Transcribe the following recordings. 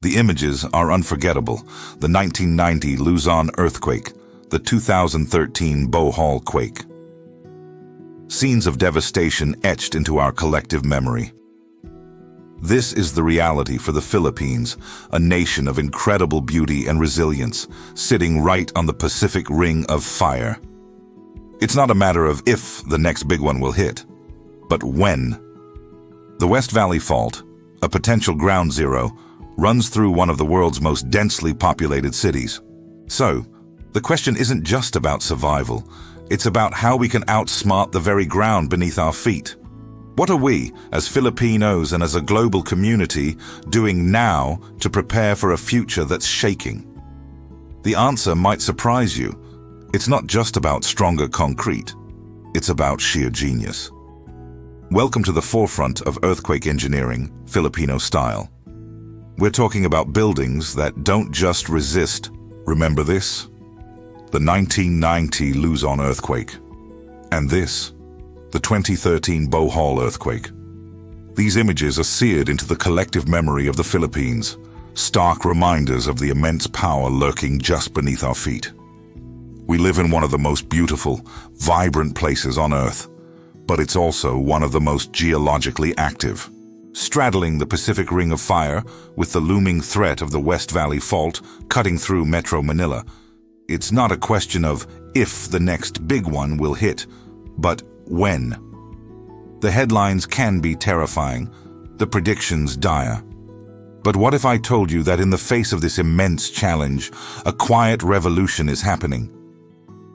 The images are unforgettable. The 1990 Luzon earthquake, the 2013 Bohol quake. Scenes of devastation etched into our collective memory. This is the reality for the Philippines, a nation of incredible beauty and resilience, sitting right on the Pacific Ring of Fire. It's not a matter of if the next big one will hit, but when. The West Valley Fault, a potential ground zero, runs through one of the world's most densely populated cities. So, the question isn't just about survival, it's about how we can outsmart the very ground beneath our feet. What are we, as Filipinos and as a global community, doing now to prepare for a future that's shaking? The answer might surprise you. It's not just about stronger concrete. It's about sheer genius. Welcome to the forefront of earthquake engineering, Filipino style. We're talking about buildings that don't just resist. Remember this? The 1990 Luzon earthquake. And this, the 2013 Bohol earthquake. These images are seared into the collective memory of the Philippines, stark reminders of the immense power lurking just beneath our feet. We live in one of the most beautiful, vibrant places on Earth, but it's also one of the most geologically active. Straddling the Pacific Ring of Fire, with the looming threat of the West Valley Fault cutting through Metro Manila, it's not a question of if the next big one will hit, but when. The headlines can be terrifying, the predictions dire. But what if I told you that in the face of this immense challenge, a quiet revolution is happening?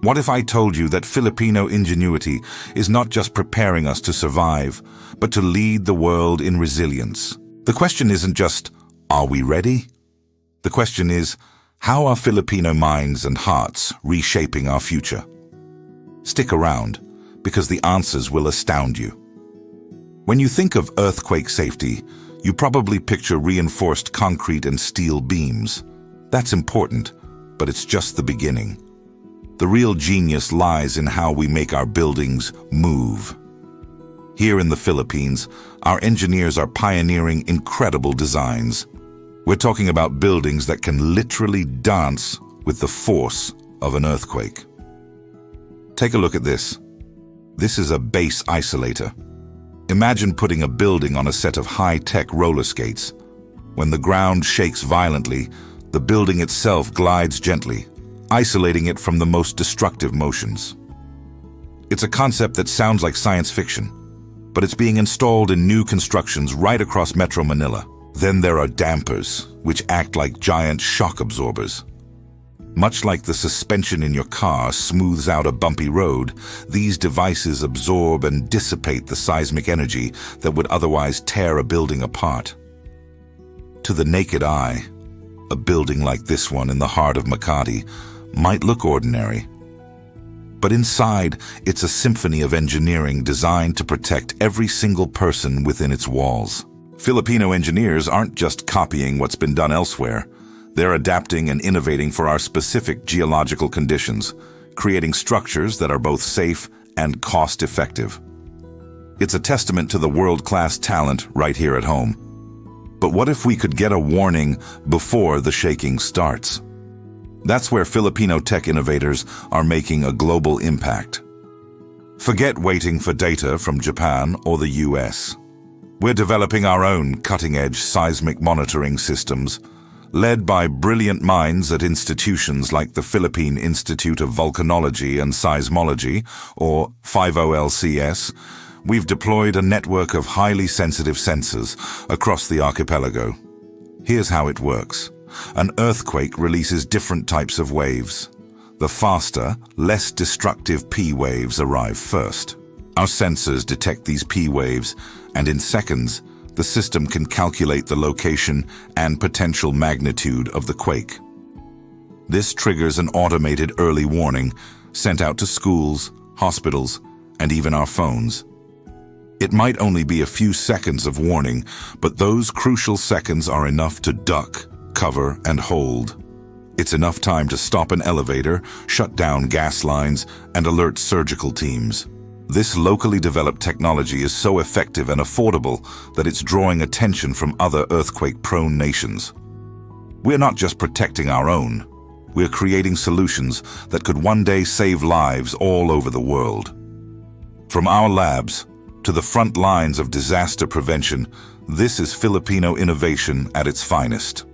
What if I told you that Filipino ingenuity is not just preparing us to survive, but to lead the world in resilience? The question isn't just, are we ready? The question is, how are Filipino minds and hearts reshaping our future? Stick around, because the answers will astound you. When you think of earthquake safety, you probably picture reinforced concrete and steel beams. That's important, but it's just the beginning. The real genius lies in how we make our buildings move. Here in the Philippines, our engineers are pioneering incredible designs. We're talking about buildings that can literally dance with the force of an earthquake. Take a look at this. This is a base isolator. Imagine putting a building on a set of high-tech roller skates. When the ground shakes violently, the building itself glides gently, isolating it from the most destructive motions. It's a concept that sounds like science fiction, but it's being installed in new constructions right across Metro Manila. Then there are dampers, which act like giant shock absorbers. Much like the suspension in your car smooths out a bumpy road, these devices absorb and dissipate the seismic energy that would otherwise tear a building apart. To the naked eye, a building like this one in the heart of Makati might look ordinary. But inside, it's a symphony of engineering designed to protect every single person within its walls. Filipino engineers aren't just copying what's been done elsewhere. They're adapting and innovating for our specific geological conditions, creating structures that are both safe and cost-effective. It's a testament to the world-class talent right here at home. But what if we could get a warning before the shaking starts? That's where Filipino tech innovators are making a global impact. Forget waiting for data from Japan or the US. We're developing our own cutting-edge seismic monitoring systems, led by brilliant minds at institutions like the Philippine Institute of Volcanology and Seismology, or 50LCS. We've deployed a network of highly sensitive sensors across the archipelago. Here's how it works. An earthquake releases different types of waves. The faster, less destructive P waves arrive first. Our sensors detect these P waves, and in seconds, the system can calculate the location and potential magnitude of the quake. This triggers an automated early warning sent out to schools, hospitals, and even our phones. It might only be a few seconds of warning, but those crucial seconds are enough to duck, cover, and hold. It's enough time to stop an elevator, shut down gas lines, and alert surgical teams. This locally developed technology is so effective and affordable that it's drawing attention from other earthquake-prone nations. We're not just protecting our own. We're creating solutions that could one day save lives all over the world. From our labs to the front lines of disaster prevention, this is Filipino innovation at its finest.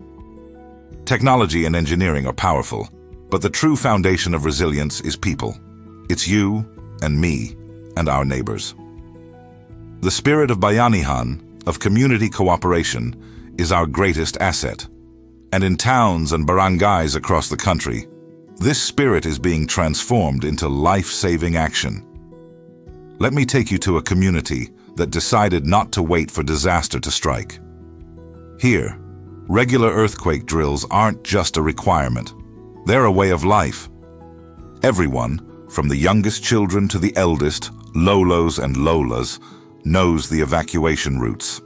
Technology and engineering are powerful, but the true foundation of resilience is people. It's you and me and our neighbors. The spirit of bayanihan, of community cooperation, is our greatest asset. And in towns and barangays across the country, this spirit is being transformed into life-saving action. Let me take you to a community that decided not to wait for disaster to strike. Here, regular earthquake drills aren't just a requirement. They're a way of life. Everyone, from the youngest children to the eldest, Lolos and Lolas, knows the evacuation routes.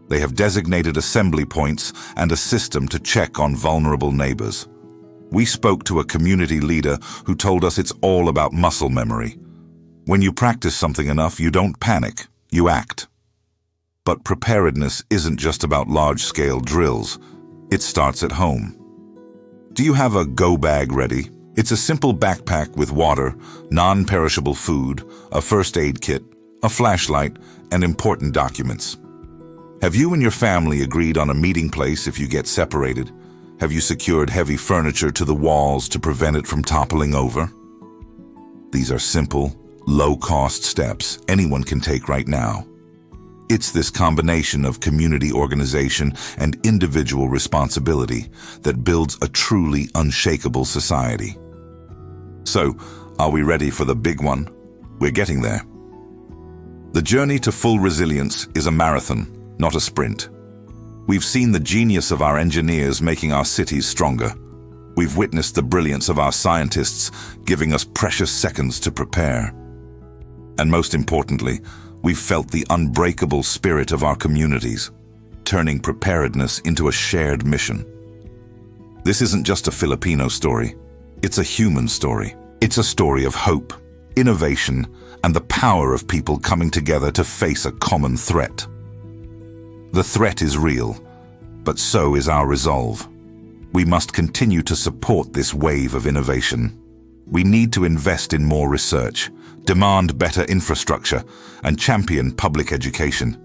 They have designated assembly points and a system to check on vulnerable neighbors. We spoke to a community leader who told us it's all about muscle memory. When you practice something enough, you don't panic, you act. But preparedness isn't just about large-scale drills. It starts at home. Do you have a go bag ready? It's a simple backpack with water, non-perishable food, a first aid kit, a flashlight, and important documents. Have you and your family agreed on a meeting place if you get separated? Have you secured heavy furniture to the walls to prevent it from toppling over? These are simple, low-cost steps anyone can take right now. It's this combination of community organization and individual responsibility that builds a truly unshakable society. So, are we ready for the big one? We're getting there. The journey to full resilience is a marathon, not a sprint. We've seen the genius of our engineers making our cities stronger. We've witnessed the brilliance of our scientists giving us precious seconds to prepare. And most importantly, we've felt the unbreakable spirit of our communities, turning preparedness into a shared mission. This isn't just a Filipino story. It's a human story. It's a story of hope, innovation, and the power of people coming together to face a common threat. The threat is real, but so is our resolve. We must continue to support this wave of innovation. We need to invest in more research, demand better infrastructure, and champion public education.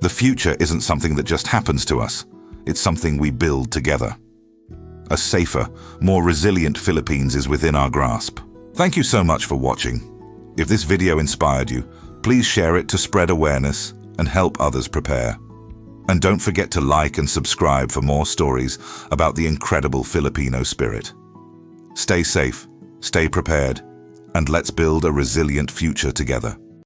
The future isn't something that just happens to us. It's something we build together. A safer, more resilient Philippines is within our grasp. Thank you so much for watching. If this video inspired you, please share it to spread awareness and help others prepare. And don't forget to like and subscribe for more stories about the incredible Filipino spirit. Stay safe, stay prepared, and let's build a resilient future together.